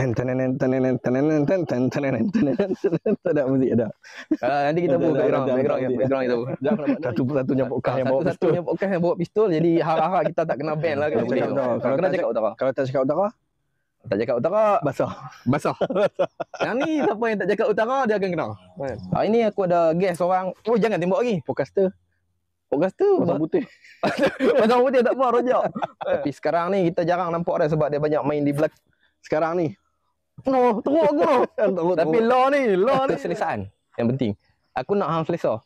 Tak ada muzik ada. Nanti kita buat background kita buat. Satu-satunya podcast yang bawa pistol. Satu-satunya podcast yang bawa pistol. Jadi harap-harap kita tak kena ban lah kat sini. Kalau Kena cakap utara. Kalau tak cakap utara, Tak cakap utara, basah. yang ni siapa yang tak cakap utara dia akan kena. Ini aku ada guest orang. Oh jangan tembak lagi. Podcaster pasang putih. Pasang putih tak apa rojak. Tapi sekarang ni kita jarang nampak dia sebab dia banyak main di belakang. Sekarang ni. No, teruk aku. Tapi law ni keselesaan yang penting. Aku nak hang selesa.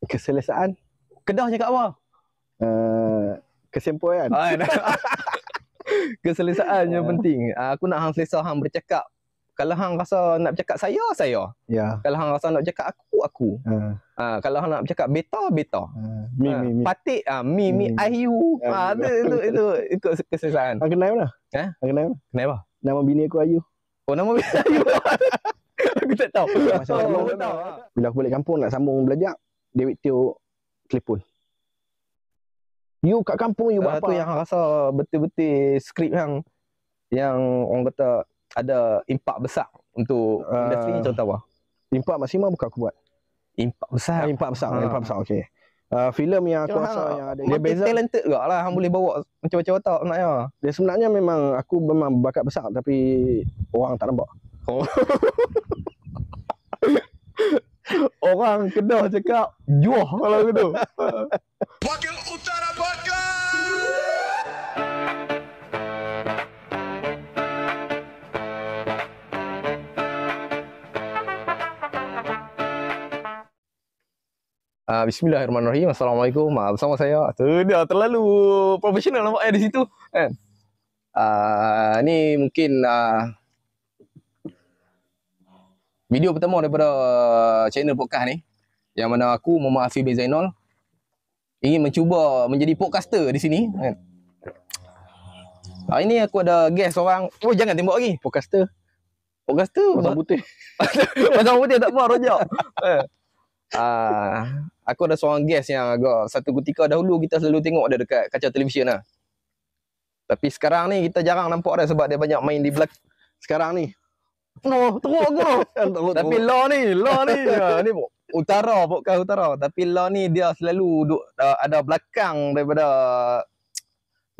Keselesaan. Kedah cakap apa? Kesempuan. Keselesaan yang penting. Aku nak hang selesa, hang bercakap. Kalau hang rasa nak bercakap saya. Ya. Kalau hang rasa nak bercakap aku. Kalau hang nak bercakap beta. Mi. Patik mi ayu. Itu ikut keselesaan. Hang kenal mana? Hang kenal mana? Kenapa? Nama bini aku Ayu. Oh nama bini ayu. Aku tak tahu. Aku tahu. Bila aku balik kampung nak sambung belajar, David Teo telefon. You kat kampung you buat apa? Tu yang rasa betul-betul skrip yang orang kata ada impak besar untuk industri ni, contoh apa? Impak maksimal bukan aku buat. Impak besar. Impak besar. Okey. Filem yang aku rasa yang ada dia beza talented juga lah, hang boleh bawa macam-macam otak sebenarnya. Dia sebenarnya aku memang bakat besar tapi orang tak nampak. Orang Kedah cakap juah kalau gitu. Wakil Utara Podcast. Bismillahirrahmanirrahim. Assalamualaikum. Bersama saya. Dia terlalu profesional nampaknya di situ kan. Ni mungkin video pertama daripada channel podcast ni, yang mana aku Muhammad Afiq bin Zainal ingin mencuba menjadi podcaster di sini kan. Ini aku ada guest orang. Oh jangan tembak lagi. Podcaster pasang putih. Pasang putih tak apa rojak. Aku ada seorang guest yang agak satu ketika dahulu kita selalu tengok dia dekat kaca televisyen lah. Tapi sekarang ni kita jarang nampak dia sebab dia banyak main di belakang. Sekarang ni. No, teruk aku. Tapi law ni ni podcast utara. Tapi law ni dia selalu duduk ada belakang daripada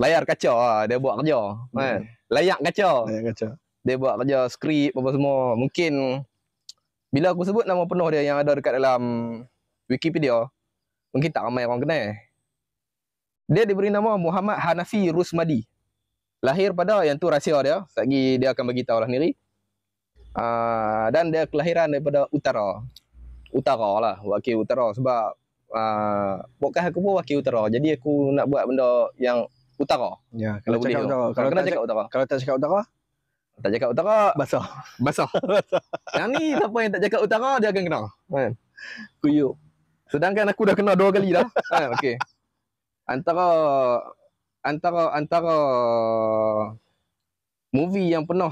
layar kaca. Dia buat kerja kan. Layak kaca. Dia buat kerja skrip apa semua. Mungkin bila aku sebut nama penuh dia yang ada dekat dalam Wikipedia, mungkin tak ramai orang kenal. Dia diberi nama Muhammad Hanafi Rusmadi. Lahir pada yang tu rahsia dia. Lagi dia akan bagi tahu lah sendiri. Dan dia kelahiran daripada utara lah, wakil utara. Sebab podcast aku pun wakil utara. Jadi aku nak buat benda yang utara. Ya, kalau cakap utara. Kalau kena cakap utara. Kalau tak cakap utara, tak cakap utara, basah. Yang ni siapa yang tak cakap utara dia akan kena kan. Kuyuk. Sedangkan aku dah kena 2 kali dah. Kan okey. Antara movie yang penuh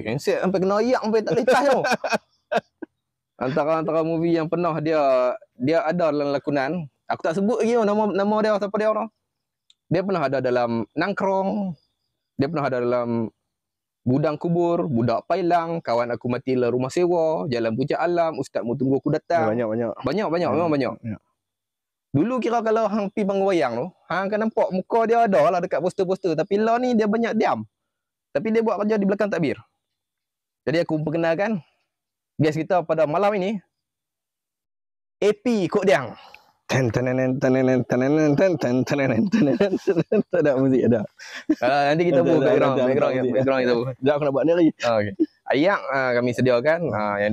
handset sampai kena ayak sampai tak lepas tu. Antara movie yang penuh dia ada dalam lakonan. Aku tak sebut lagi nama dia siapa dia orang. Dia pernah ada dalam Nangkrong. Dia pernah ada dalam Gudang Kubur, Budak Pailang, Kawan Aku Matilah Rumah Sewa, Jalan Puncak Alam, Ustaz Mu Tunggu Aku Datang. Banyak memang banyak. Dulu kira kalau hang pi panggung wayang tu, hang akan nampak muka dia ada lah dekat poster-poster, tapi lah ni dia banyak diam. Tapi dia buat kerja di belakang takbir. Jadi aku perkenalkan guest kita pada malam ini, AP Kok Diang. Tak ada muzik ada. Nanti kita buat background kita buat. Sekejap aku nak buat ni lagi. Okey. Ayak kami sediakan yang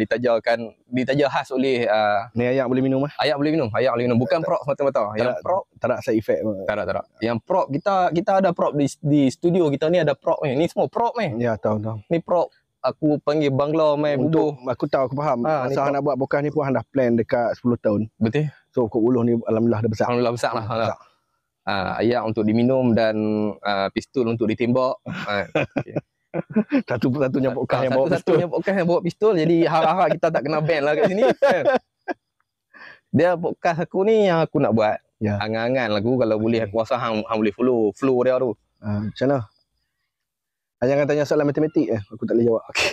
ditaja khas oleh Ni ayak boleh minum ah. Ayak boleh minum. Bukan prop semata-mata. Yang prop tak ada side effect. Tak ada. Yang prop kita ada prop di studio kita ni, ada prop ni. Ni semua prop ni. Ya, tahu. Ni prop aku panggil bangla main bubuh. Aku tahu, aku faham. Masa nak buat podcast ni pun dah plan dekat 10 tahun. Betul. So Kok Uluh ni alhamdulillah dah besar. Alhamdulillah besar lah. Ayak untuk diminum dan pistol untuk ditembak. Okay. Satu-satunya podcast yang bawa pistol. Satu-satunya podcast yang bawa pistol. Jadi harap-harap kita tak kena ban lah kat sini. Dia podcast aku ni yang aku nak buat. Ya. Angan-angan lagu kalau boleh aku rasa hang boleh follow flow dia tu. Macam mana? Jangan tanya soalan matematik aku tak boleh jawab. Okey.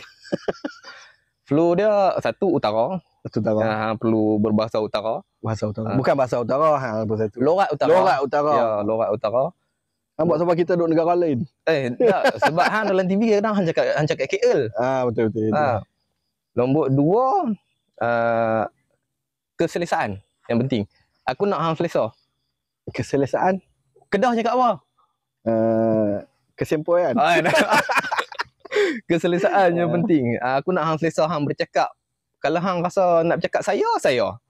Flow dia satu utara. Satu utara. Hang perlu berbahasa utara. Bahasa utara. Bukan bahasa utara apa satu. Lorat utara. Lorat utara. Ya, lorat utara. Hang buat sebab kita duduk negara lain. Tak, sebab hang dalam TV kadang hang cakap KL. Betul. Nombor 2 keselesaan yang penting. Aku nak hang selesa. Keselesaan. Kedah cakap apa? Kesempoyan. Keselesaan yang penting. Aku nak hang selesa hang bercakap. Kalau hang rasa nak bercakap saya.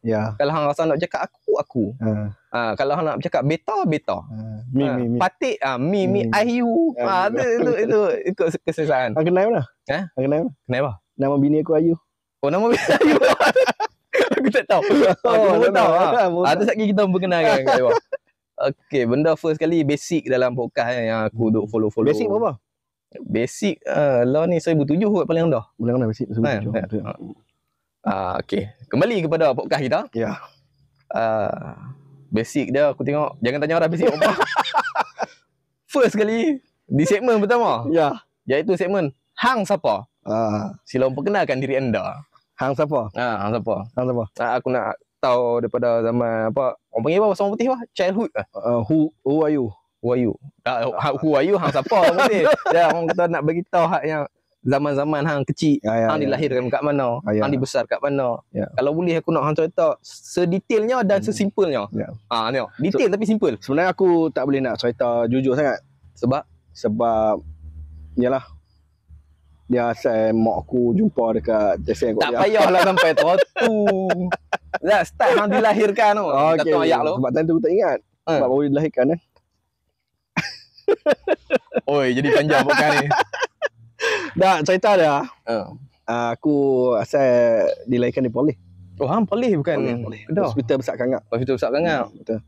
Ya. Kalau hang rasa nak bercakap aku. Kalau hang nak bercakap beta. Mi. Patik mi ayu. Itu keselesaan. Hang kenal mana? Ha? Hang kenal mana? Kenapa? Nama bini aku Ayu. Oh, nama bini Ayu. Aku tak tahu. Aku baru tahu. Ada sekali kita memperkenalkan kat bawah. Okey, benda first kali basic dalam podcast yang aku duk follow-follow. Basic berapa? Basic lah ni 1007 kot paling rendah. Boleh mana basic? Okey. Kembali kepada podcast kita. Ya. Basic dia aku tengok, jangan tanya orang basic apa. First kali di segmen pertama. Ya. Iaitu segmen hang siapa? Sila memperkenalkan diri anda. Hang siapa? Hang siapa? Hang siapa? Aku nak tahu daripada zaman apa? Orang panggil apa? Orang putih apa? Childhood. Who are you? Who are you? Who are you? Hang siapa orang putih? Ya, orang kata nak bagi tahu hak yang zaman-zaman hang kecil, hang dilahirkan kat mana, hang dibesar kat mana. Kalau boleh aku nak hang cerita sedetailnya dan sesimpelnya. Tengok. Detail tapi simple. Sebenarnya aku tak boleh nak cerita jujur sangat. Sebab yalah, dia asal mak aku jumpa dekat TV aku. Tak payahlah sampai tu. Dah start hang dilahirkan tu. Kata ayat tu. Sebab time tu aku tak ingat. Sebab baru dilahirkan Oi, jadi panjang podcast ni. Dah cerita dia. Aku asal dilahirkan di Polis. Oh, hang Polis bukan? Polis. Hospital Besar Kangap. Hospital Besar Kangap. Betul.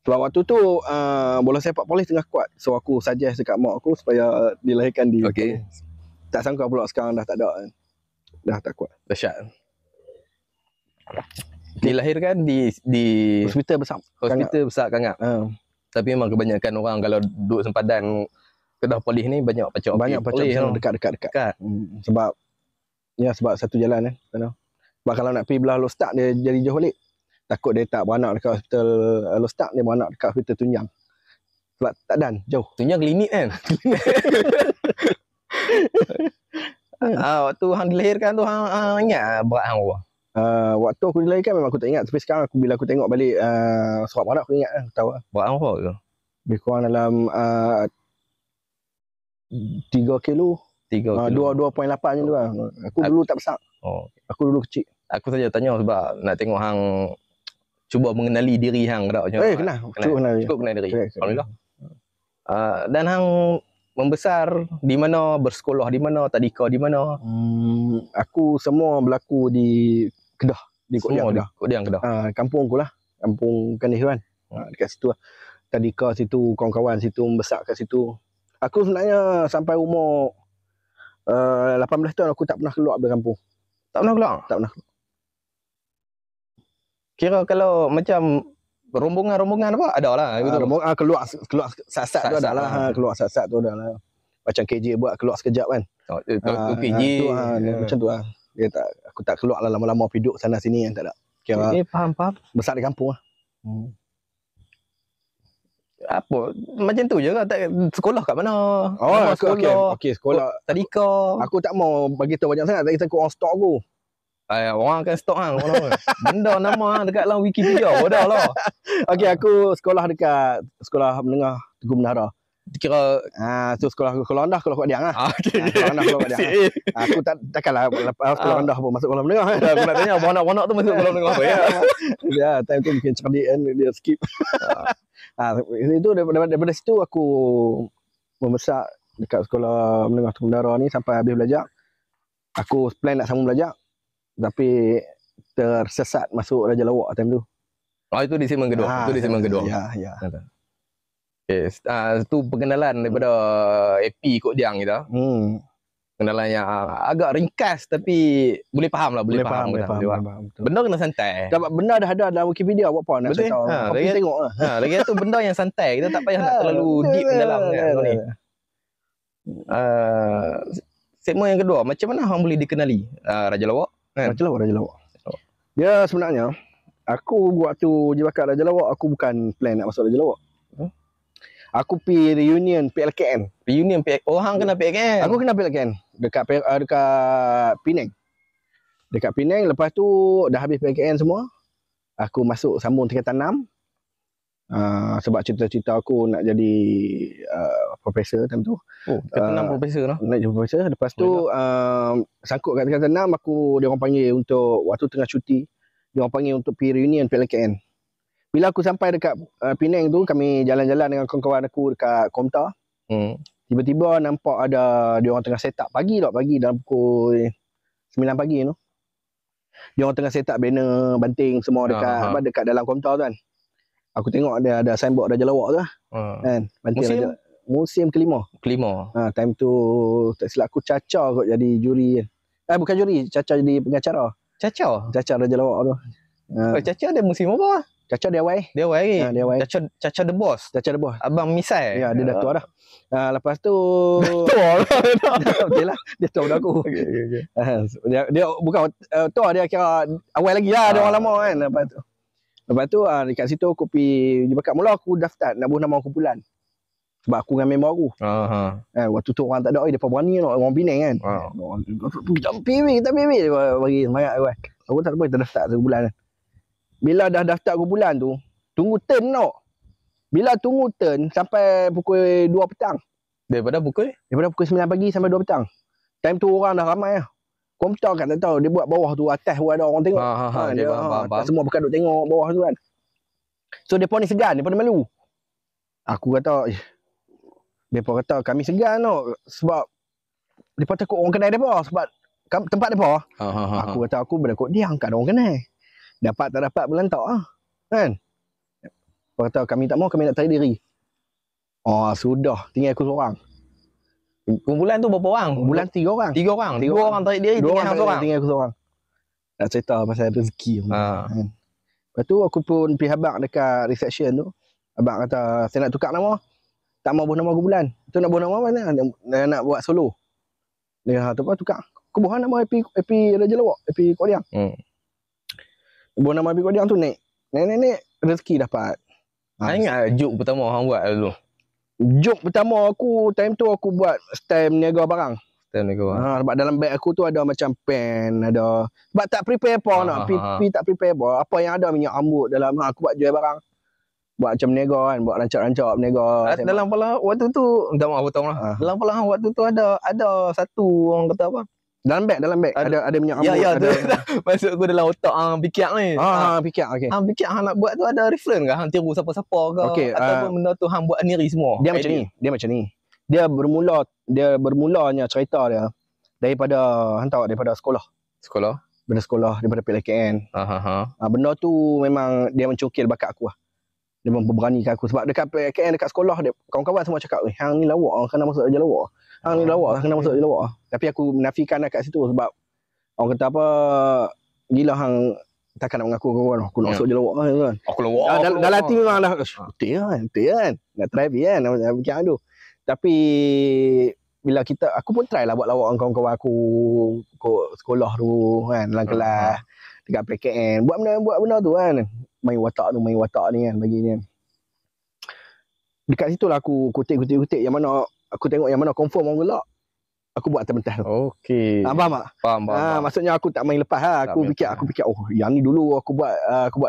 Sebab waktu tu bola sepak Polis tengah kuat. So aku suggest dekat mak aku supaya dilahirkan di Okey. Tak sangka pula sekarang dah tak ada. Dah tak kuat. Dahsyat. Dilahirkan di Hospital Besar Hospital Besar Kangap. Tapi memang kebanyakan orang kalau duduk sempadan Kedah Polis ni banyak pacak dekat. Sebab satu jalan Sebab kalau nak pergi belah Lostak dia jadi jauh balik. Takut dia tak beranak dekat hospital Lostak, dia beranak dekat hospital Tunyang. Sebab tak dan jauh. Tunyang klinik kan. Waktu hang dilahirkan tu hang ingat berat hang apa? Waktu aku dilahirkan memang aku tak ingat. Tapi sekarang bila aku tengok balik surat beranak aku ingat aku tahu. Berat hang apa ke? Lebih kurang dalam 3 kilo. 2.8 macam tu lah. Aku dulu tak besar. Aku dulu kecil. Aku saja tanya sebab nak tengok hang cuba mengenali diri hang tak macam. Cukup kenal diri. Alhamdulillah. Dan hang membesar di mana, bersekolah di mana, tadika di mana? Aku semua berlaku di Kedah, di Kodiang Kedah. Kampung aku lah. Kampung Kanihuan. Dekat situ lah. Tadika situ, kawan-kawan situ, membesar kat situ. Aku sebenarnya sampai umur 18 tahun aku tak pernah keluar dari kampung. Tak pernah keluar? Tak pernah. Kira kalau macam rombongan apa? Ada lah. Rombongan keluar sat-sat tu ada lah. Keluar sat-sat tu ada lah. Macam KJ buat keluar sekejap kan. KJ. Macam tu lah. Dia tak, aku tak keluar lah lama-lama duduk sana sini kan, tak ada. Kira faham. Besar di kampung lah. Apa? Macam tu je kan? Sekolah kat mana? Okey, sekolah. Tadika. Aku tak mau bagi tahu banyak sangat. Tak kisah orang stok aku. Orang akan stok hang. Benda nama hang dekat dalam Wikipedia. Bodoh lah. Okey, aku sekolah dekat sekolah menengah Teguh Menara. Kira tu sekolah rendah, sekolah Kuat Diang lah. Sekolah rendah, sekolah Kuat Diang. Aku takkanlah sekolah rendah pun masuk sekolah menengah. Aku nak tanya anak-anak tu masuk sekolah menengah apa ya? Ya, time tu mungkin cerdik kan, dia skip. Itu daripada situ aku membesar dekat sekolah menengah Teguh Menara ni sampai habis belajar. Aku plan nak sambung belajar. Tapi tersesat masuk Raja Lawak time tu. Itu di segmen kedua. Ya. Okay. Itu perkenalan daripada AP Kod Diang kita. Kenalan yang agak ringkas tapi boleh faham lah. Boleh faham. Benda kena santai. Sebab benda dah ada dalam Wikipedia, buat apa nak cerita. Lagi tengok lah. Lagi tu benda yang santai. Kita tak payah nak terlalu deep dalam ni. Segmen yang kedua, macam mana hang boleh dikenali Raja Lawak? Kan? Raja Lawak. Dia sebenarnya aku buat tu je bakat Raja Lawak, aku bukan plan nak masuk Raja Lawak. Aku pergi reunion PLKN. Reunion oh hang kena PLKN. Aku kena PLKN dekat Penang. Dekat Penang, lepas tu dah habis PLKN semua. Aku masuk sambung tingkatan 6. Sebab cita-cita aku nak jadi profesor time tu. Oh, tingkatan 6 profesor lah. Nak jadi profesor. Lepas tu sangkut kat tingkatan 6, dia orang panggil untuk waktu tengah cuti. Dia orang panggil untuk pergi reunion PLKN. Bila aku sampai dekat Penang tu, kami jalan-jalan dengan kawan-kawan aku dekat Komtar. Tiba-tiba nampak ada dia orang tengah set up pagi dalam pukul 9 pagi tu. Dia orang tengah set up banner, banting semua dekat dalam Komtar tu kan. Aku tengok ada signboard Raja Lawak tu lah. Kan? Banting musim kelima. Time tu tak silap aku Caca kot jadi juri. Bukan juri, Caca jadi pengacara. Caca Raja Lawak tu. Caca ada musim apa? Caca dia awal. Dia awal. Caca the boss. Abang Misai. Ya, dia dah tua dah. Lepas tu okey lah, dia tua dah aku. Okay. Dia bukan tua, dia kira awal lagi lah, dia orang lama kan. Lepas tu dekat situ aku pergi bakat mula aku daftar nak buat nama kumpulan. Sebab aku dengan member aku. Waktu tu orang tak ada, depa berani nak orang Penang kan. Kita pergi bagi semangat kan. Aku tak apa, kita daftar sebulan. Bila dah daftar kumpulan tu, tunggu turn tau. Bila tunggu turn sampai pukul 2 petang. Daripada pukul 9 pagi sampai 2 petang. Time tu orang dah ramai lah. Komputer kan tak tahu, dia buat bawah tu, atas pun ada orang tengok. Dia semua bukan duk tengok bawah tu kan. So depa ni segan, depa ni malu. Aku kata, depa kata kami segan tau sebab depa takut orang kenal depa sebab tempat depa. Aku kata aku bertakut dia angkat orang kenal. Dapat tak dapat belantak ah. Kan? Depa kata kami tak mau, kami nak tarik diri. Sudah, tinggal aku seorang. Kumpulan tu berapa orang? Kumpulan 3 orang. 3 orang. 2 orang tarik diri, tinggal seorang. Tinggal aku seorang. Nak cerita pasal rezeki. Kan? Lepas tu aku pun pergi habaq dekat reception tu. Abang kata saya nak tukar nama. Tak mau buat nama kumpulan. Tu nak buat nama mana? Nak buat solo. Dia tu apa tukar. Aku buat nama Happy Raja Lawak, Happy Kodiang. Buat nama Happy Kodiang tu naik rezeki dapat. Ingat joke pertama hang buat dulu. Joke pertama aku, time tu aku buat stamp niaga barang. Sebab dalam beg aku tu ada macam pen, ada. Sebab tak prepare apa tak prepare apa. Apa yang ada minyak rambut dalam, aku buat jual barang. Buat macam niaga kan, buat rancak-rancak niaga. Dalam kepala waktu tu, minta maaf potong lah. Dalam kepala hang waktu tu ada satu orang kata apa? Dalam beg ada minyak rambut. Ya, maksud aku dalam otak hang fikir ni. Fikir okey. Hang fikir hang nak buat tu ada reference ke? Hang tiru siapa-siapa ke? Ataupun benda tu hang buat sendiri semua? Dia macam ni. Dia bermulanya cerita dia daripada sekolah. Daripada PLKN. Benda tu memang dia mencukil bakat aku lah. Dia memberanikan aku sebab dekat PLKN, dekat sekolah dia, kawan-kawan semua cakap, hang ni lawak, kena masuk Raja Lawak. Hang ni lawak, kena masuk Raja Lawak. Tapi aku menafikan dekat situ sebab orang kata apa, gila hang takkan nak mengaku kawan aku nak masuk Raja Lawak kan. Aku lawak. Dalam hati memang dah betul kan. Nak try kan macam tu. Tapi bila aku pun try lah buat lawak dengan kawan-kawan aku sekolah tu kan, dalam kelas dekat PLKN. Buat benda tu kan. Main watak ni kan bagi ni kan. Dekat situ lah aku kutip yang mana aku tengok yang mana confirm orang gelak. Aku buat atas pentas tu. Okey. Faham tak? Faham. Maksudnya aku tak main lepas lah. Aku fikir yang ni dulu aku buat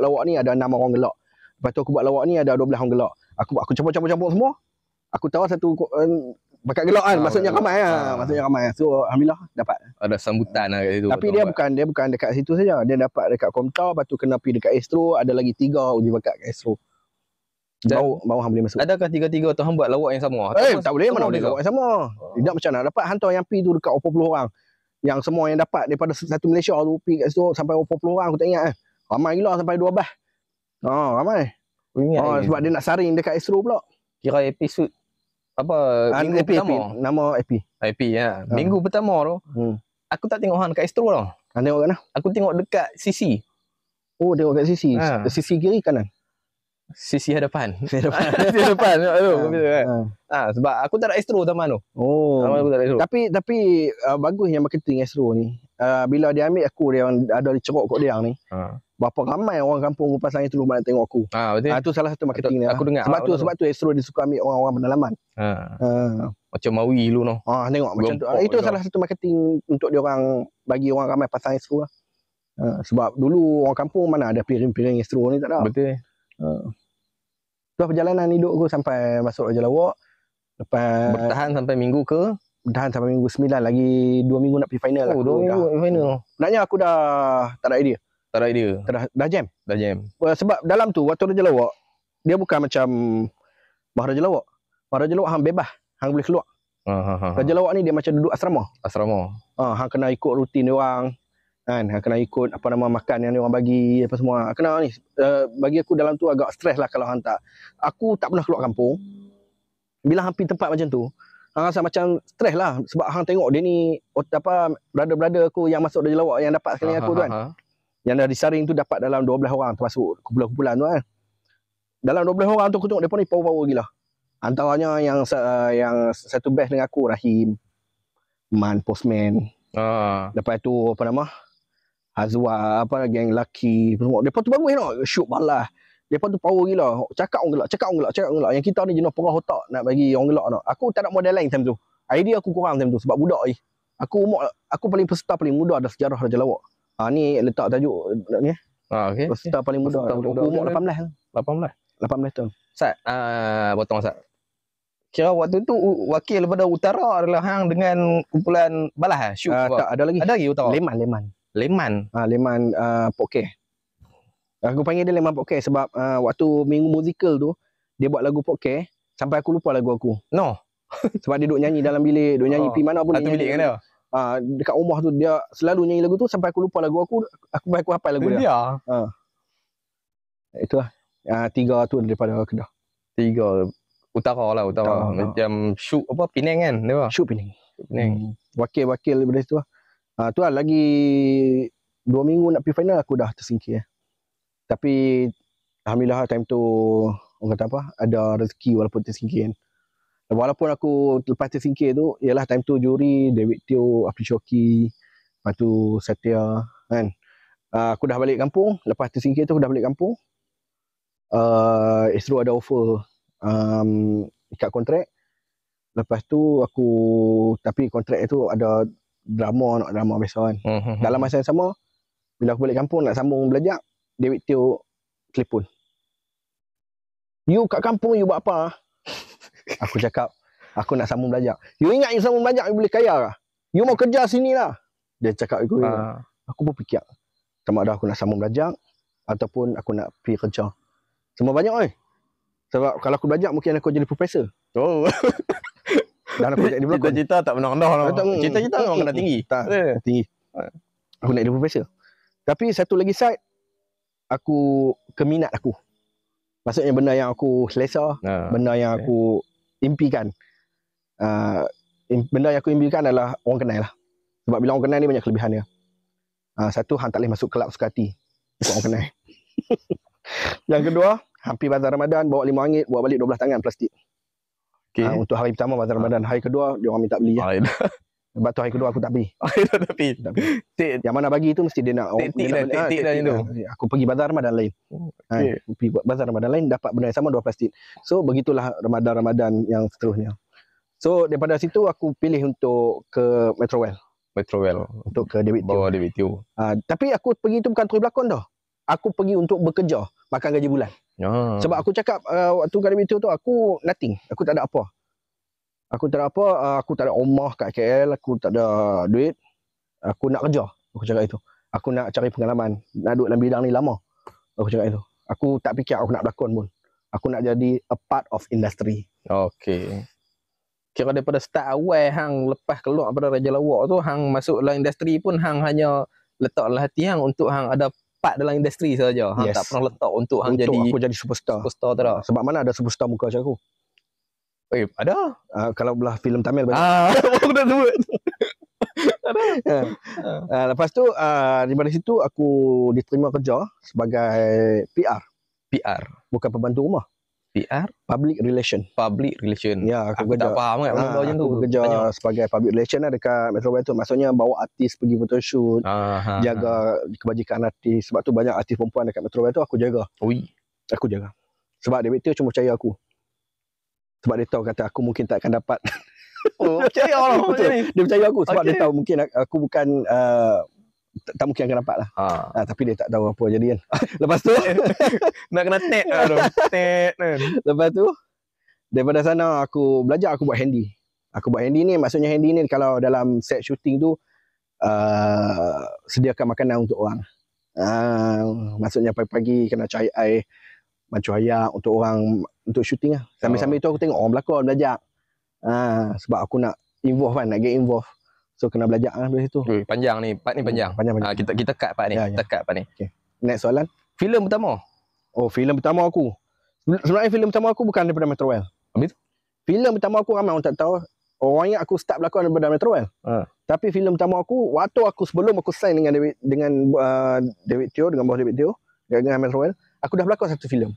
lawak ni ada 6 orang gelak. Lepas tu aku buat lawak ni ada 12 orang gelak. Aku campur semua. Aku tahu satu bakat gelak kan. Maksudnya ramai lah. So alhamdulillah dapat. Ada sambutan lah kat situ. Tapi dia bukan dekat situ saja. Dia dapat dekat Komtar, lepas tu kena pergi dekat Astro, ada lagi 3 uji bakat kat Astro. Baru hang boleh masuk. Adakah 3-3 tu hang buat lawak yang sama? Tak boleh, mana boleh lawak yang sama. Tidak macam nak dapat hantar yang pergi tu dekat 40 orang. Yang semua yang dapat daripada satu Malaysia tu pergi kat situ sampai 40 orang, aku tak ingat Ramai gila sampai 12. Ramai. Sebab dia nak saring dekat Astro pula. Kira episod apa minggu pertama nama AP ya. Minggu pertama tu aku tak tengok hang dekat Astro tau. Hang tengok kat mana? Aku tengok dekat sisi. Tengok kat sisi. Sisi kiri kanan. Sisi hadapan. Sisi hadapan. Sisi hadapan tu komputer kan. Ha. Sebab aku tak ada Astro zaman tu. Oh. Zaman aku tak ada Astro. Tapi bagusnya marketing Astro ni. Bila dia ambil aku, dia yang ada di ceruk kot dia ni. Berapa ramai orang kampung pasang Astro nak tengok aku. Betul. Itu salah satu marketing dia. Aku dengar. Sebab tu Astro dia suka ambil orang-orang pendalaman. Macam Mawi dulu noh. Tengok macam tu. Itu salah satu marketing untuk dia orang, bagi orang ramai pasang Astro lah. Sebab dulu orang kampung mana ada piring-piring Astro ni, tak ada. Betul. Tu perjalanan hidup aku sampai masuk Raja Lawak. Lepas bertahan sampai minggu 9, lagi 2 minggu nak pergi final. 2 minggu final. Sebenarnya aku dah tak ada idea. Dah jam. Sebab dalam tu waktu Raja Lawak, dia bukan macam Maharaja Lawak. Maharaja Lawak hang bebas, hang boleh keluar. Raja Lawak ni dia macam duduk asrama. Hang kena ikut rutin dia orang. Kan, kena ikut apa nama makan yang dia orang bagi apa semua. Kena ni bagi aku dalam tu agak stres lah kalau hang tak. Aku tak pernah keluar kampung. Bila hang pergi tempat macam tu, hang rasa macam stres lah sebab hang tengok dia ni brother-brother aku yang masuk Raja Lawak yang dapat sekali aku tu kan. Yang dah disaring tu dapat dalam 12 orang termasuk kumpulan-kumpulan tu kan. Dalam 12 orang tu aku tengok depa ni power gila. Antaranya yang satu best dengan aku, Rahim, Man Postman. Lepas tu apa nama? Hazwa, geng lelaki semua. Depa tu bagus tau, shoot balas. Depa tu power gila. Cakap orang gelak. Yang kita ni jenis perah otak nak bagi orang gelak tau. Aku tak ada model lain time tu. Idea aku kurang time tu sebab budak ni. Aku paling peserta paling muda ada sejarah Raja Lawak. Ni letak tajuk ni. Okey. Peserta paling muda. Aku umur 18 tahun. Sat, potong Sat. Kira waktu tu wakil daripada utara adalah hang dengan kumpulan balas shoot. Tak ada lagi. Ada lagi utara. Leman Poké. Aku panggil dia Leman Poké sebab waktu minggu musikal tu dia buat lagu Poké sampai aku lupa lagu aku. No. Sebab dia duduk nyanyi dalam bilik, duduk nyanyi pergi mana pun. Satu bilik kan dia. Dekat rumah tu dia selalu nyanyi lagu tu sampai aku lupa lagu aku hafal lagu dia. Itulah. 3 tu daripada Kedah. 3 utara. Macam shoot Penang kan dia. Shoot Penang. Wakil daripada situ lah. Tu lah lagi 2 minggu nak pergi final aku dah tersingkir. Tapi alhamdulillah time tu orang kata apa, ada rezeki walaupun tersingkir kan. Walaupun aku lepas tersingkir tu, ialah time tu juri David Teo, Apri Shoki, lepas tu Satya kan. Aku dah balik kampung, lepas tersingkir tu aku dah balik kampung. Astro ada offer ikat kontrak. Lepas tu tapi kontrak itu ada drama biasa kan. Dalam masa yang sama, bila aku balik kampung nak sambung belajar, David Teo telefon. You kat kampung you buat apa? Aku cakap, aku nak sambung belajar. You ingat you sambung belajar you boleh kaya ke? You mau kerja sini lah. Dia cakap aku. Aku pun fikir, sama ada aku nak sambung belajar ataupun aku nak pergi kerja. Semua banyak sebab kalau aku belajar mungkin aku jadi profesor. Dan aku jadi berlakon. Cita-cita tak pernah rendah lah. Cita-cita memang kena tinggi. Tinggi. Aku nak jadi profesor. Tapi satu lagi side, aku keminat aku. Maksudnya benda yang aku selesa, benda yang aku impikan. Benda yang aku impikan adalah orang kenal lah. Sebab bila orang kenal ni banyak kelebihan dia. Satu, hang tak boleh masuk kelab suka hati. Orang kenal. Yang kedua, hampir bazar Ramadan, bawa RM5, bawa balik 12 tangan plastik. Untuk hari pertama bazar Ramadan. Hari kedua, dia orang minta beli. Sebab tu hari kedua aku tak beli. Yang mana bagi tu mesti dia nak. Tik dah itu. Aku pergi bazar Ramadan lain. Pergi bazar Ramadan lain, dapat benda yang sama 2 plastik. So, begitulah Ramadan yang seterusnya. So, daripada situ aku pilih untuk ke Metrowell. Untuk ke David Teo. Bawa David Teo. Tapi aku pergi tu bukan terus berlakon dah. Aku pergi untuk bekerja, makan gaji bulan. Sebab aku cakap waktu kat David Teo tu aku nothing. Aku tak ada apa. Aku tak ada rumah kat KL, aku tak ada duit. Aku nak kerja. Aku cakap itu. Aku nak cari pengalaman, nak duduk dalam bidang ni lama. Aku cakap itu. Aku tak fikir aku nak berlakon pun. Aku nak jadi a part of industry. Okey. Kira daripada start awal hang lepas keluar daripada Raja Lawak tu, hang masuk dalam industri pun hang hanya letaklah hati hang untuk hang ada part dalam industri saja. Hang tak pernah letak untuk hang jadi aku jadi superstar. Superstar tu dah. Sebab mana ada superstar muka macam aku? Ada. Kalau belah filem Tamil banyak. Aku dah sebut. Lepas tu daripada situ aku diterima kerja sebagai PR PR. Bukan pembantu rumah. PR, Public relation. public relation. Ya, Aku tak faham kan benda macam tu. Aku bekerja Tanya. sebagai public relation lah dekat Metro West tu. Maksudnya bawa artis pergi photoshoot, jaga kebajikan artis. Sebab tu banyak artis perempuan dekat Metro West tu aku jaga. Ui. Aku jaga. Sebab director cuma percaya aku. Sebab dia tahu kata aku mungkin tak akan dapat. Oh, percaya lah macam Betul. ni. Dia percaya aku sebab Okay. dia tahu mungkin aku bukan tak mungkin akan dapat lah. Tapi dia tak tahu apa jadi kan. Lepas tu Nak kena tet lah tu. Tet kan. lepas tu daripada sana aku belajar, aku buat handy. Aku buat handy ni, maksudnya handy ni kalau dalam set shooting tu sediakan makanan untuk orang. Maksudnya pagi-pagi kena cari air macu ayak untuk orang untuk shooting lah. Sambil-sambil tu aku tengok orang berlakon belajar. Sebab aku nak involve kan, nak get involve. So kena belajar lah dari situ. Ui, panjang ni, part ni panjang. Panjang. Kita cut part ni. Ya, ya. Kita cut part ni. Next soalan. Filem pertama. Oh, filem pertama aku. Sebenarnya filem pertama aku bukan daripada Metro Well. Habis tu? Filem pertama aku ramai orang tak tahu. Orang ingat aku start berlakon daripada Metro Well. Tapi filem pertama aku, waktu aku sebelum aku sign dengan David Teo, dengan bos David Teo, dengan Metro Well, aku dah berlakon satu filem.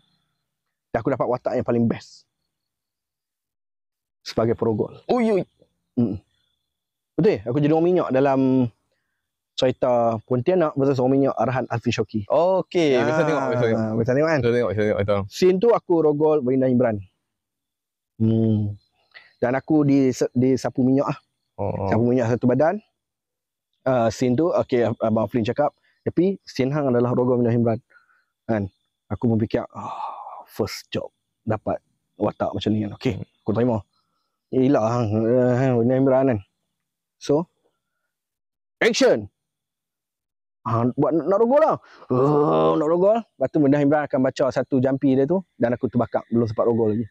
Dan aku dapat watak yang paling best. Sebagai perogol. Ui. Betul, aku jadi orang minyak dalam cerita Pontianak versus orang minyak Arhan Alfi Shoki. Okey, bisa tengok. Bisa tengok kan? Bisa tengok. Betul. Scene tu aku rogol Belinda Imran. Dan aku di sapu minyak lah. Sapu minyak satu badan. Scene tu, okay, Abang Flynn cakap, tapi scene hang adalah rogol Belinda Imran. Kan? Aku berfikir, first job dapat watak macam ni kan. Okay, aku terima. Yelah hang, Belinda Imran kan. So, action! Buat nak rogol lah. Nak rogol. Lepas tu Belinda Imran akan baca satu jampi dia tu. Dan aku terbakar. Belum sempat rogol lagi.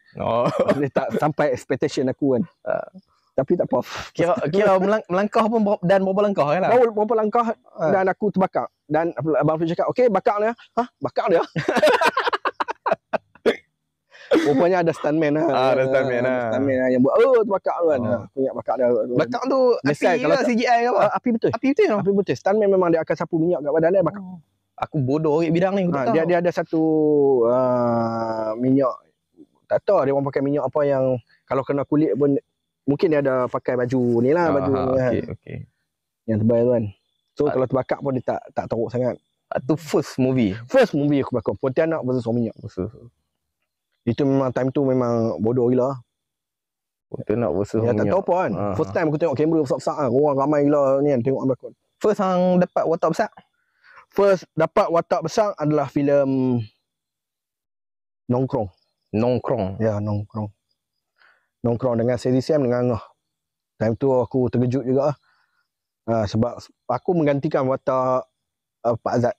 Dia tak sampai expectation aku kan. Tapi tak apa. Kira melangkah pun dan berapa langkah kan lah. Berapa langkah dan aku terbakar. Dan Abang Fik cakap, okay bakar dia. Bakar dia? Rupanya ada stuntman lah. Ada stuntman lah. Stuntman lah yang buat, terbakar tu kan. Aku ingat bakar dia. Belakang tu Biasa, api kalau ke CGI ke apa? Api betul. Api betul. Api betul. Stuntman memang dia akan sapu minyak kat badan dia bakar. Aku bodoh kat bidang ni. Dia ada satu minyak, tak tahu dia orang pakai minyak apa yang kalau kena kulit pun mungkin dia ada pakai baju ni lah, baju ni okay. yang tebal tu kan. So kalau terbakar pun dia tak teruk sangat. Itu first movie aku bakar Pontianak versus orang minyak. Itu memang time tu memang bodoh gila. Pontianak versus Ya tak orang tahu apa kan. First time aku tengok kamera besar-besar kan. Orang ramai gila ni kan tengok orang berlakon. First hang dapat watak besar. First dapat watak besar adalah filem Nongkrong. Ya, Nongkrong dengan Seri Siam dengan Angah. Time tu aku terkejut juga. Sebab aku menggantikan watak Pak Azad.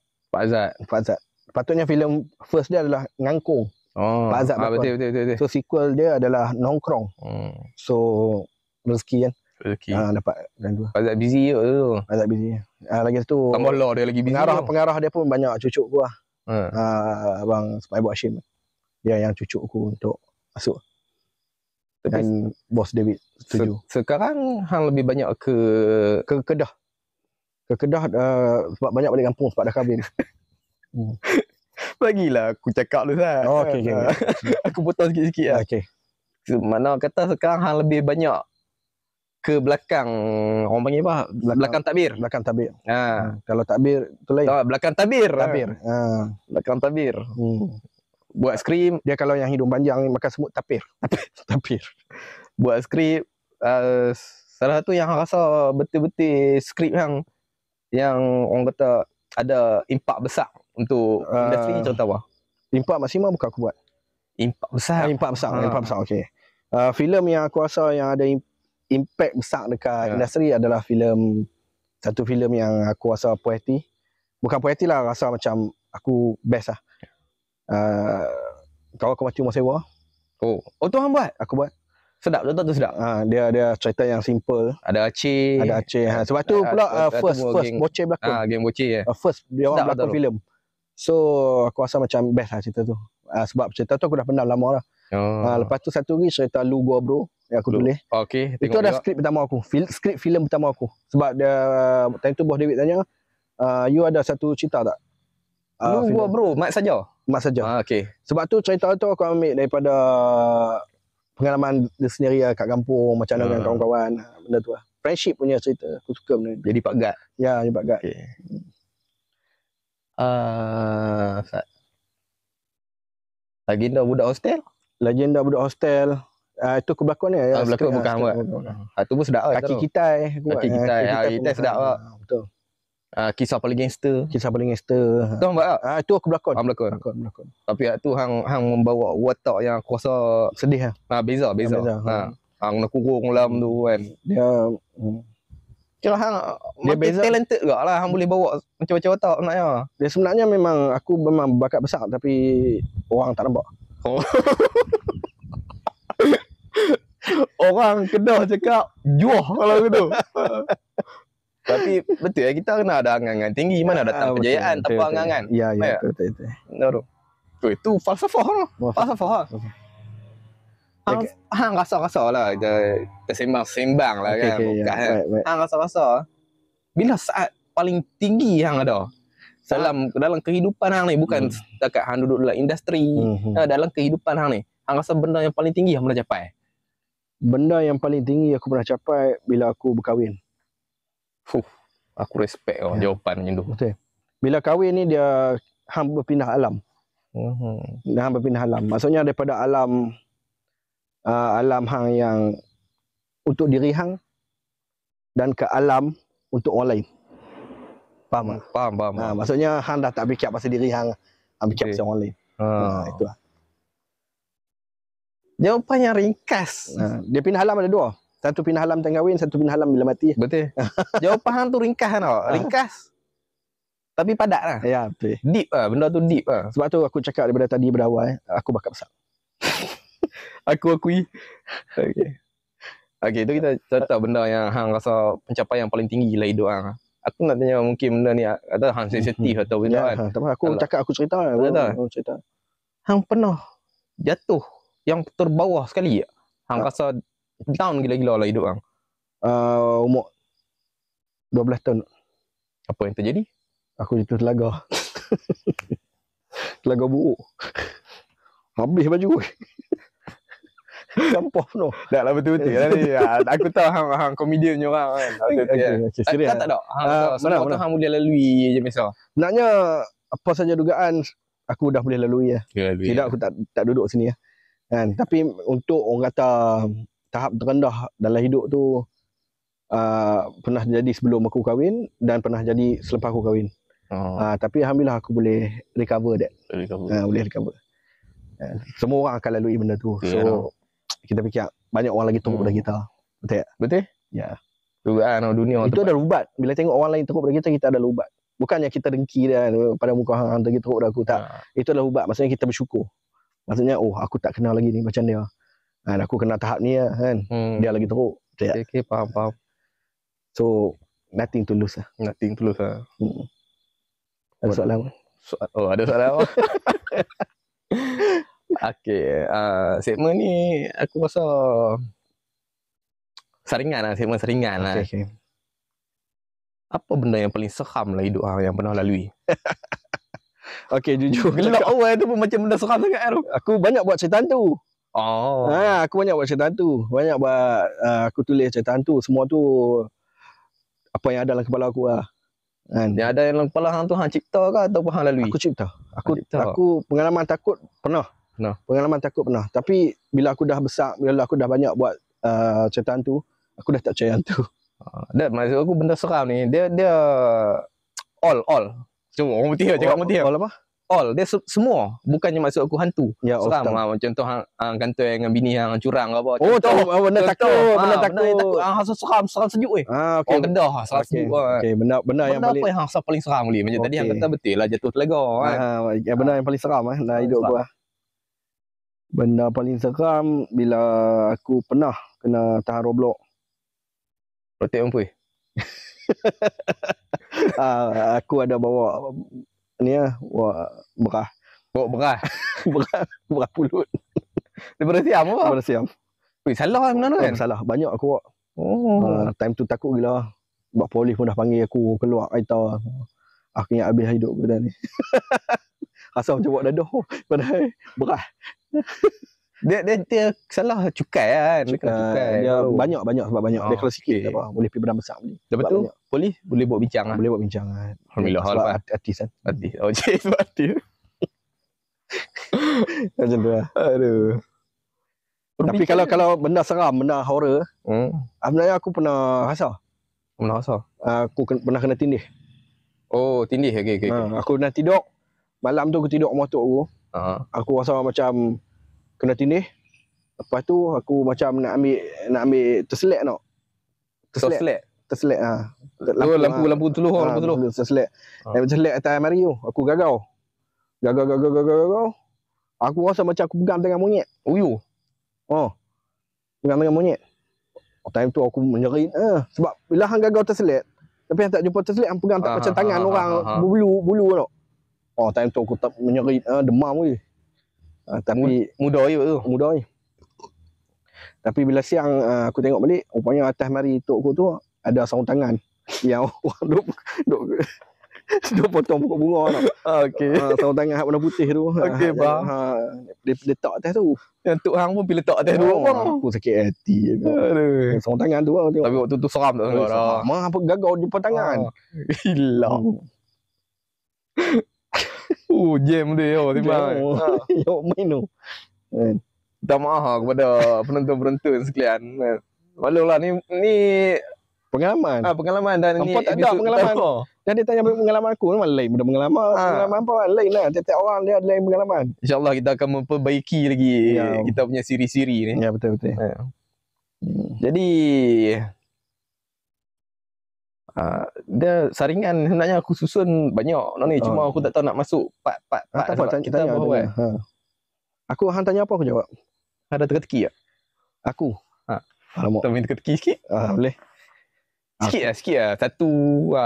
Patutnya filem first dia adalah Ngangkung. Pak Azad betul. So sequel dia adalah Nongkrong. So rezeki kan. Dapat dan dua. Pak Azad busy tu. Azad busy. Lagi satu Tambah lah dia lagi busy. Pengarah dia pun banyak cucuk aku lah. Abang Smaibul Hashim. Dia yang cucuk aku untuk masuk. Dan bos David setuju. Sekarang hang lebih banyak ke Kedah. Ke Kedah sebab banyak balik kampung sebab dah kahwin. Bagilah aku cakap dulu Sat. Okay. Aku potong sikit-sikit lah. Okay. Mana kata sekarang hang lebih banyak ke belakang, orang panggil apa? Belakang takbir. Belakang tabir. Kalau takbir tu lain. Belakang tabir. Belakang tabir. Buat skrip. Dia kalau yang hidung panjang ni makan semut tapir. Tapir. Buat skrip. Salah satu yang hang rasa betul-betul skrip yang orang kata ada impak besar untuk industri ni, contoh apa? Impak maksimal bukan aku buat. Impak besar. Impak besar. Okey. Filem yang aku rasa yang ada impact besar dekat industri adalah satu filem yang aku rasa puas hati. Bukan puas hati lah, rasa macam aku best lah. Kau aku mati rumah sewa. Oh tu hang buat? Aku buat. Sedap, betul tu sedap. Dia cerita yang simple. Ada Aceh. Sebab tu pula first boceh berlakon. Game boceh First dia orang sedap berlakon filem. So aku rasa macam best lah cerita tu. Sebab cerita tu aku dah pendam lama lah. Lepas tu satu lagi cerita Lu Gua Bro yang aku tulis. Okey, itu ada skrip pertama aku. Skrip filem pertama aku. Sebab dia time tu bos David tanya, you ada satu cerita tak? Lu Gua Bro, Mat saja. Mak saja. Okey. Sebab tu cerita tu aku ambil daripada pengalaman dia sendiri lah kat kampung, macam mana dengan kawan-kawan. Benda tu lah. Friendship punya cerita. Aku suka benda ni. Jadi Pak Gad. Ya, hebat gad. Okey. Legenda budak hostel. Legenda budak hostel. Itu aku berlakon ni. Ya, Berlakon bukan awak. Itu pun sedap lah. Kaki Kitai. Kaki Kitai. Kitai sedap lah. Betul. Kisah paling gangster. Kisah paling gangster. Tu hang buat tak? Itu aku berlakon. Berlakon. Tapi tu hang membawa watak yang aku rasa sedih lah. Beza. Hang nak kurung dalam tu kan. Dia kira hang dia beza, talented juga lah. Hang boleh bawa macam-macam watak sebenarnya. Dia sebenarnya memang aku memang bakat besar tapi orang tak nampak. Orang Kedah cakap juah kalau gitu. Tapi betul ya, kita kena ada angan-angan tinggi. Mana datang kejayaan tanpa angan-angan. Ya, betul. Betul. Itu falsafah lah. Falsafah lah. Hang rasa-rasa lah. Kita sembang lah kan. Hang rasa-rasa. Bila saat paling tinggi hang ada dalam kehidupan hang ni, bukan setakat hang duduk dalam industri, dalam kehidupan hang ni, hang rasa benda yang paling tinggi hang pernah capai? Benda yang paling tinggi aku pernah capai bila aku berkahwin. Aku respect jawapan macam tu. Betul. Bila kahwin ni dia hang berpindah alam. Hang berpindah alam. Maksudnya daripada alam hang yang untuk diri hang dan ke alam untuk orang lain. Faham tak? Faham. Maksudnya hang dah tak fikir pasal diri hang fikir pasal orang lain. Itulah. Jawapan yang ringkas. Dia pindah alam ada dua. Satu pindah alam tengah kahwin, satu pindah alam bila mati. Betul. Jawapan hang tu ringkas kan? Ringkas. Tapi padat lah. Ya, betul. Deep lah. Benda tu deep lah. Sebab tu aku cakap daripada tadi berawal, aku bakat besar. Aku akui. Okey, tu kita cerita benda yang hang rasa pencapaian paling tinggi lah hidup hang. Aku nak tanya mungkin benda ni ada hang sensitif atau benda kan. Tak apa, aku cakap aku cerita lah. Aku cerita. Hang pernah jatuh yang terbawah sekali tak? Hang rasa down gila-gila lah hidup hang. Umur 12 tahun. Apa yang terjadi? Aku jatuh telaga. Telaga buruk. Habis baju. Sampah penuh. Tak lah betul-betul lah ni. Aku tahu hang komedian punya orang kan. Okay, serius. Tak tak. Semua tu hang boleh lalui je misal. Sebenarnya apa saja dugaan aku dah boleh lalui lah. Tidak aku tak duduk sini lah. Kan? Tapi untuk orang kata tahap terendah dalam hidup tu pernah jadi sebelum aku kahwin dan pernah jadi selepas aku kahwin. Tapi alhamdulillah aku boleh recover that. Boleh recover. Semua orang akan lalui benda tu. So kita fikir banyak orang lagi teruk daripada kita. Betul tak? Betul? Ya. Dugaan dunia itu adalah ubat. Bila tengok orang lain teruk daripada kita adalah ubat. Bukannya kita dengki dia pada muka hang lagi teruk dah aku tak. Itu adalah ubat. Maksudnya kita bersyukur. Maksudnya aku tak kenal lagi ni macam dia. Aku kena tahap ni lah kan. Dia lagi teruk. Okay, faham. So nothing to lose lah. Nothing to lose lah. Ada soalan? Ada soalan. Okay, segmen ni aku rasa saringan lah, segmen saringan lah. Okay. Apa benda yang paling seram lah hidup yang pernah lalui? Okay, jujur. Gelak awal tu pun macam benda seram sangat tu. Aku banyak buat cerita hantu. Aku banyak buat cerita hantu. Banyak buat, aku tulis cerita hantu. Semua tu apa yang ada dalam kepala aku lah. Kan? Yang ada yang dalam kepala hang tu hang cipta ke ataupun hang lalui? Aku cipta. Aku pengalaman takut pernah. Pengalaman takut pernah. Tapi bila aku dah besar, bila aku dah banyak buat cerita hantu, aku dah tak percaya hantu. Dan maksud aku benda seram ni, dia all. Cuma orang putih cakap orang putih. All apa? All. Dia semua. Bukannya maksud aku hantu. Ya, seram. Contoh hang kantoi dengan bini hang curang ke apa. Benda takut. Benda takut. Hang rasa seram sejuk weh. Okay. Orang Kedah seram sejuk. Okay, benda yang paling apa yang hang rasa paling seram boleh? Macam tadi hang kata betul lah jatuh telaga kan. Benda yang paling seram dalam hidup aku. Benda paling seram bila aku pernah kena tahan Roblox. Protek ampui. Aku ada bawa ni berah. Bawa berah. berah pulut. Daripada Siam apa? Daripada Siam. Salah benar kan? Salah. Banyak aku bawa. Time tu takut gila. Sebab polis pun dah panggil aku keluar kereta. Aku ingat habis hidup aku dah ni. Rasa macam buat dadah. Padahal beras. Dia salah cukai kan. Dia kena cukai. Dia baru. banyak sebab banyak. Dia Oh, kalau sikit okey. tak apa. Boleh pergi badan besar beli. Lepas Sebab tu banyak. boleh buat bincang lah. Boleh buat bincang. Alhamdulillah, Sebab Lepas. artis kan. Artis. Oh, cik sebab artis. Macam tu lah. Aduh. Tapi kalau benda seram, benda horror, sebenarnya aku pernah rasa. Mana rasa? Aku pernah kena tindih. Oh, tindih. Okey. Aku dah tidur. Malam tu aku tidur rumah tok aku. Aku rasa macam kena tindih. Lepas tu aku macam nak ambil terselek tau. Terselek Lampu tuluh. Terselek. Terselek atas almari tu. Aku gagau. Aku rasa macam aku pegang tangan monyet. Uyu. Pegang tangan monyet. Time tu aku menjerit. Sebab bila hang gagau terselek, tapi hang tak jumpa terselek, hang pegang tak macam tangan orang bulu tau. Time tu aku tak menjerit. Demam weh. Tapi Muda je tu. mudah ni. Tapi bila siang aku tengok balik, rupanya atas mari tok aku tu ada sarung tangan yang orang duk potong pokok bunga tau. Okey. Sarung tangan hak warna putih tu. Okey, faham. Dia letak atas tu. Yang tok hang pun pergi letak atas dua orang. Aku sakit hati. Aduh. Sarung tangan tu tengok. Tapi waktu tu seram tak tengok dah. Mah apa gagau jumpa tangan. Hilang. Jam dia timbang. Yo main tu. Minta maaf kepada penonton-penonton sekalian. Maklumlah ni Pengalaman. pengalaman dan ni Hampa tak ada pengalaman. Dan dia tanya pengalaman aku memang lain benda pengalaman. Pengalaman apa lain lah. Tiap-tiap orang dia ada lain pengalaman. InsyaAllah kita akan memperbaiki lagi kita punya siri-siri ni. Ya betul. Jadi dia saringan sebenarnya aku susun banyak ni. Cuma aku tak tahu nak masuk part-part sebab kita berbual. Aku hang tanya apa aku jawab. Ada teka-teki tak? Aku. Alamak. Kita main teka-teki sikit. Boleh. Sikit lah. Satu,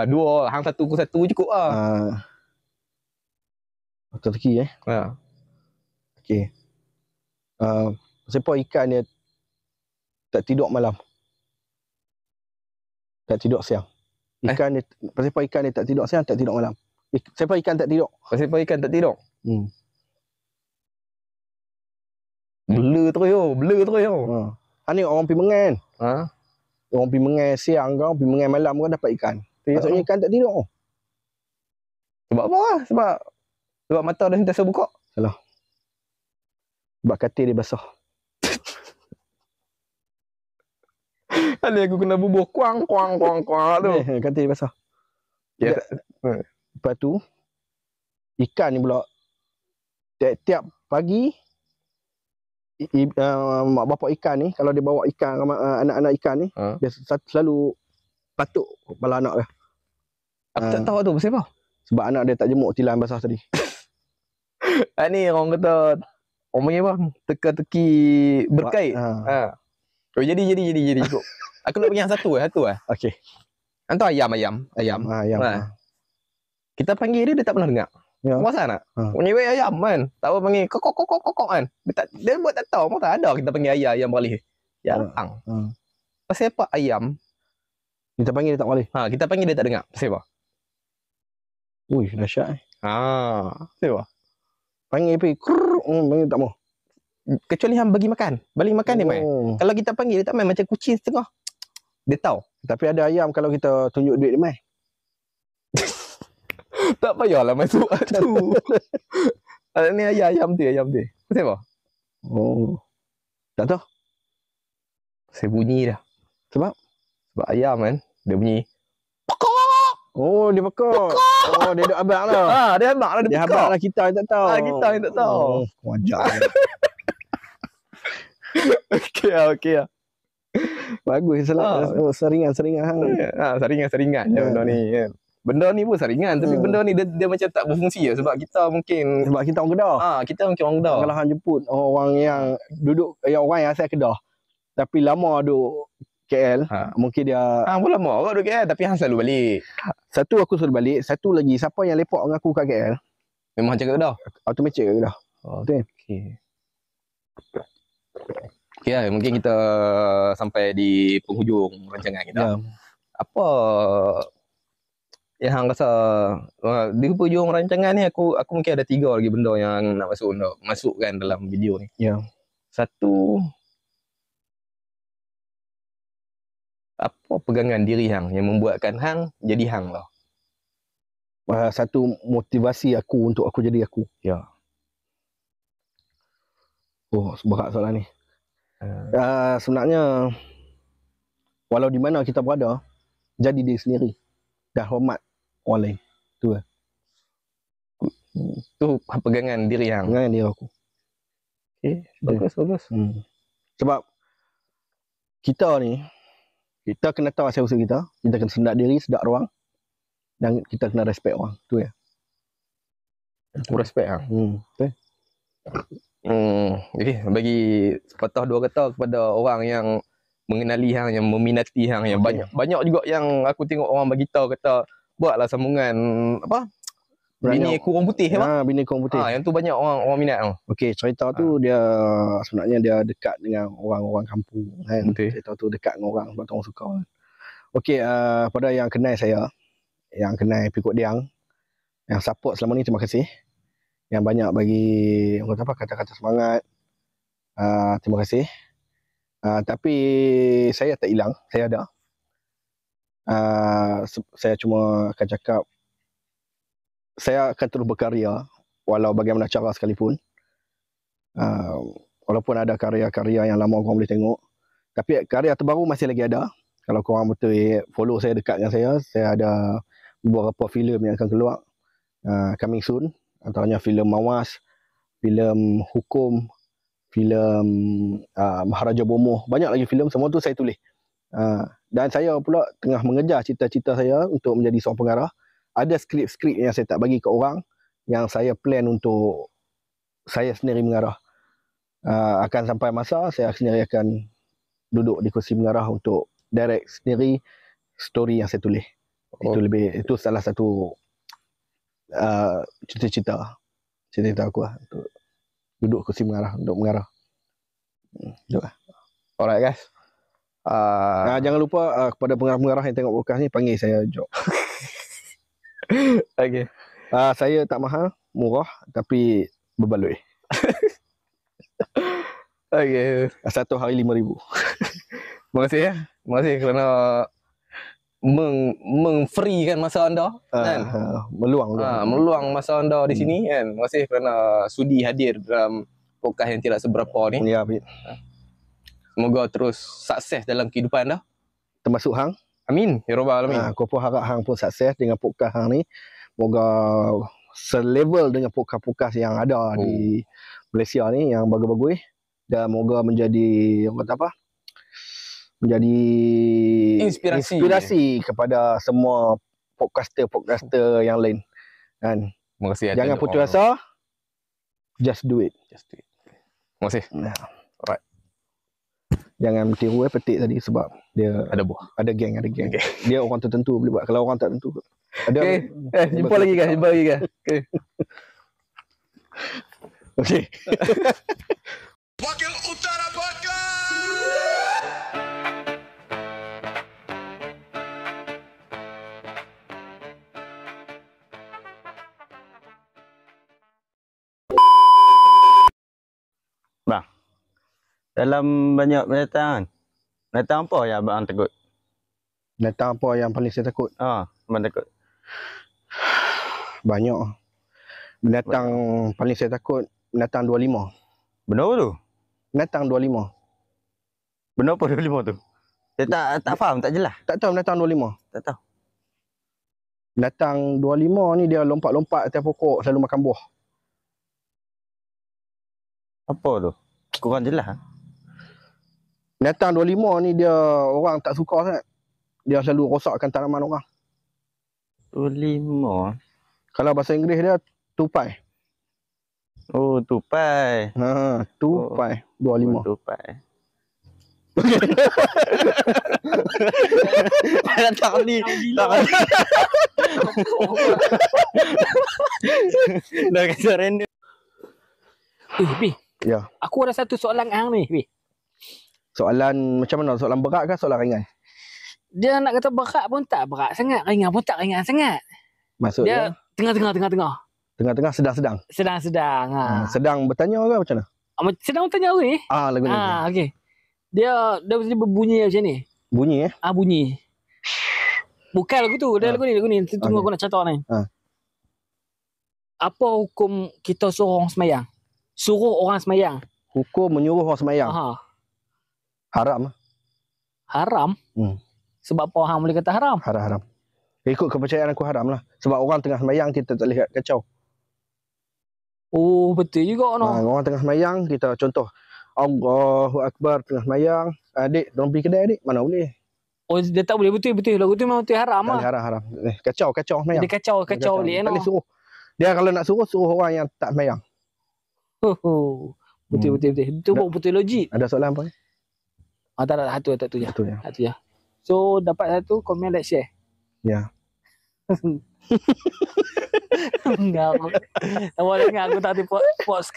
dua. Hang satu, aku satu cukup lah. Teka-teki Okey. Siapa ikan dia tak tidur malam? Tak tidur siang. Siapa ikan dia tak tidur siang, tak tidur malam? Siapa ikan tak tidur? Siapa ikan tak tidur? Blur terus yo. Ni orang pergi mengan. Orang pergi mengan siang ke, pergi mengan malam ke dapat ikan. Maksudnya ikan tak tidur. Sebab apa lah? Sebab mata dah sentiasa buka. Salah. Sebab katil dia basah. Kali aku kena bubuh kuang tu. Katil dia basah. Ya. Lepas tu ikan ni pula tiap pagi mak bapak ikan ni kalau dia bawa ikan anak-anak ikan ni dia selalu patuk kepala anak dia. Aku tak tahu tu pasal apa. Sebab anak dia tak jemuk tilam basah tadi. Ni orang kata orang panggil apa? Teka-teki berkait. Oh jadi cukup. Aku nak bagi yang satu lah. Okey. Antar ayam. Kita panggil dia tak pernah dengar. Ya. Masa nak? Menyewek ayam kan. Tak apa panggil kokok kan. Dia buat tak tahu. Masa ada kita panggil ayam beralih. Ang. Pasal apa ayam? Kita panggil dia tak boleh. Kita panggil dia tak dengar. Pasal apa? Ui, dahsyat. Pasal apa? Panggil pergi. Panggil tak mau. Kecuali hang bagi makan. Balik makan dia main. Kalau kita panggil dia tak main macam kucing setengah. Dia tahu. Tapi ada ayam kalau kita tunjuk duit dia main. Tak payahlah masuk tu. Ni ayam tu. Pasal apa? Tak tahu. Saya bunyi dah. Sebab ayam kan dia bunyi. Dia pekak. Dia duk abang lah. Dia abang lah. Dia abang lah, kita yang tak tahu. Kita yang tak tahu. Wajar. Okey lah. Bagus. Seringan. Saringan je benda ni kan. Benda ni pun saringan. Tapi benda ni dia macam tak berfungsi lah. Sebab kita mungkin. Sebab kita orang Kedah. Kita mungkin orang Kedah. Kalau hang jemput orang yang duduk, orang yang asal Kedah. Tapi lama duduk KL. Mungkin dia. Pun lama orang duduk KL. Tapi hang selalu balik. Satu aku selalu balik. Satu lagi siapa yang lepak dengan aku kat KL. Memang cakap Kedah. Automatic kat Kedah. Okey lah, mungkin kita sampai di penghujung rancangan kita. Apa Yang hang rasa di hujung rancangan ni aku mungkin ada 3 lagi benda yang nak masukkan dalam video ni. Ya. Satu, apa pegangan diri hang yang membuatkan hang jadi hang lah? Satu motivasi aku untuk aku jadi aku. Ya. Oh, berat soalan ni. Sebenarnya walau di mana kita berada, jadi diri sendiri dan hormat orang lain. Tu pegangan diri hang. Dengan diri aku. Okey, bagus. Sebab kita ni, kita kena tahu asal usul kita kena sedar diri, sedar ruang, dan kita kena respect orang. Tu ya. Aku respect hang. Betul. Jadi bagi sepatah dua kata kepada orang yang mengenali hang, yang meminati hang, yang banyak juga yang aku tengok orang bagi tahu kata buatlah sambungan apa? Bini kurung putih apa? Bini kurung putih. Yang tu banyak orang minat tau. Okey, cerita tu dia sebenarnya dia dekat dengan orang-orang kampung kan. Cerita tu dekat dengan orang sebab orang suka. Okey, pada yang kenal saya, yang kenal Pikuk Diang, yang support selama ni, terima kasih. Yang banyak bagi kata-kata semangat. Terima kasih. Tapi saya tak hilang, saya ada. Saya cuma akan cakap saya akan terus berkarya walau bagaimana cara sekalipun. Walaupun ada karya-karya yang lama korang boleh tengok, tapi karya terbaru masih lagi ada. Kalau korang betul follow saya, dekat dengan saya ada beberapa filem yang akan keluar coming soon. Antaranya filem Mawas, filem Hukum, filem Maharaja Bomoh. Banyak lagi filem, semua tu saya tulis. Dan saya pula tengah mengejar cita-cita saya untuk menjadi seorang pengarah. Ada skrip-skrip yang saya tak bagi ke orang, yang saya plan untuk saya sendiri mengarah. Akan sampai masa saya sendiri akan duduk di kursi mengarah untuk direct sendiri story yang saya tulis. Itu salah satu cita-cita aku lah, untuk duduk kursi mengarah, untuk mengarah. Alright guys. Jangan lupa kepada pengarah-pengarah yang tengok podcast ni, panggil saya Jok. Okay. Saya tak mahal, murah, tapi berbaloi. Okay. Satu hari 5,000. Terima kasih ya. Terima kasih kerana meng-freekan masa anda kan? Meluang masa anda di sini kan. Terima kasih kerana sudi hadir dalam podcast yang tidak seberapa ni. Ya, Semoga terus sukses dalam kehidupan anda. Termasuk hang. Amin ya rabbal alamin. Aku pun harap hang pun sukses dengan podcast hang ni. Moga selevel dengan podcast-podcast yang ada di Malaysia ni, yang bagus-bagus, dan moga menjadi menjadi inspirasi kepada semua podcaster yang lain kan. Terima kasih. Jangan putus asa, just do it. Terima kasih. Alright. Jangan tiru petik tadi sebab dia ada buah. Ada geng. Okay. Dia orang tertentu boleh buat. Kalau orang tak tentu ada. Jumpa lagi guys. Okay. Wakil Utara Podcast. Bang, dalam banyak binatang apa yang abang takut? Binatang apa yang paling saya takut? Abang takut. Banyak. Binatang paling saya takut, binatang 25. Benda apa tu? Binatang 25. Benda apa 25 tu? Saya tak faham, tak jelas. Tak tahu binatang 25. Tak tahu. Binatang 25 ni dia lompat-lompat atas pokok, selalu makan buah. Apa tu? Kurang jelas. Binatang 25 ni dia orang tak suka sangat. Dia selalu rosakkan tanaman orang. 25. Kalau bahasa Inggeris dia tupai. Oh, tupai. Tupai 25. Tupai. Tak ni. Dah kata random. Bi. Ya. Aku ada satu soalan hang ni, Bi. Soalan macam mana? Soalan berat ke soalan ringan? Dia nak kata berat pun tak berat sangat, ringan pun tak ringan sangat. Maksudnya Dia tengah-tengah. tengah-tengah sedang-sedang. Sedang-sedang. Sedang bertanya ke macam mana? Sedang tanya ni. Lagu ni. Okey. Dia mesti berbunyi macam ni. Bunyi Bunyi. Bukan lagu tu, dia lagu ni. Tunggu Okey. aku nak catat ni. Ha. Apa hukum kita suruh orang semayang? Suruh orang semayang. Hukum menyuruh orang semayang. Aha. Haram. Haram? Sebab apa orang boleh kata haram? Haram. Ikut kepercayaan aku haram lah. Sebab orang tengah semayang kita tak lihat kacau. Oh, betul juga no. Orang tengah semayang kita contoh Allahu Akbar tengah semayang. Adik, dorang pergi kedai adik. Mana boleh? Oh, dia tak boleh betul. Lagu tu memang betul haram Tak lah. boleh haram. Kacau semayang. Dia kacau boleh Tak no. boleh suruh. Dia kalau nak suruh orang yang tak semayang. Betul. Itu pun betul logik. Ada soalan apa? Tak ada satu je. Betul ya. Satu je. So dapat satu, komen, like, share. Ya. Enggak. Awak dengar aku tak ada podcast.